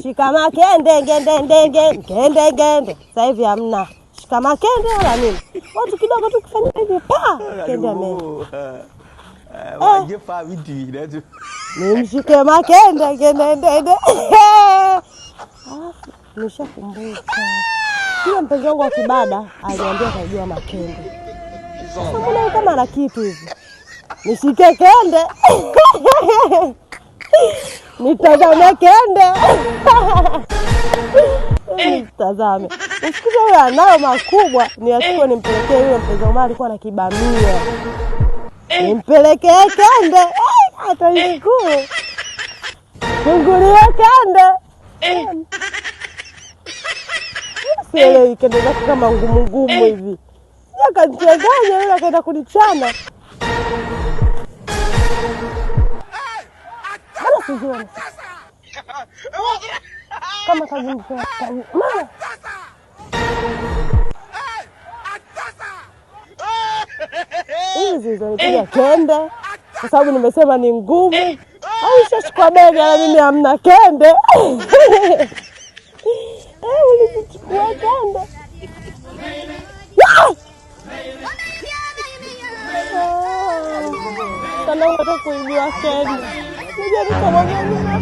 shika makende ngende. Sasa hivi hamna shika makende wala nini. Watu kidogo tu kufanya hivi pa kende ameenda. Wajefa vitu hivi. Nimshike makende ngende. Nishakumbuka. Kila mpenzi wangu wa kibada aliambia kujua makende. Sasa mbona kama ana kitu hivi? Nishike kende. Nitazame kende. Nitazame. Usikize yule anao makubwa, niachukue nimpelekee yule mpenzi wangu alikuwa na kibamia. Nimpelekee kende. Hata nikuu. Fungulie kende. Sile kende zake kama ngumu hivi. Akanichanganya yule akaenda kunichana. Bana sijui. Kama kajimfanya. Mama. Hizi zonipiga kende. Kwa sababu nimesema ni ngumu. Au shashikwa bega na mimi hamna kende. Ulichukua kende. Sana unataka kuibia kende. Nijaribu kama mimi na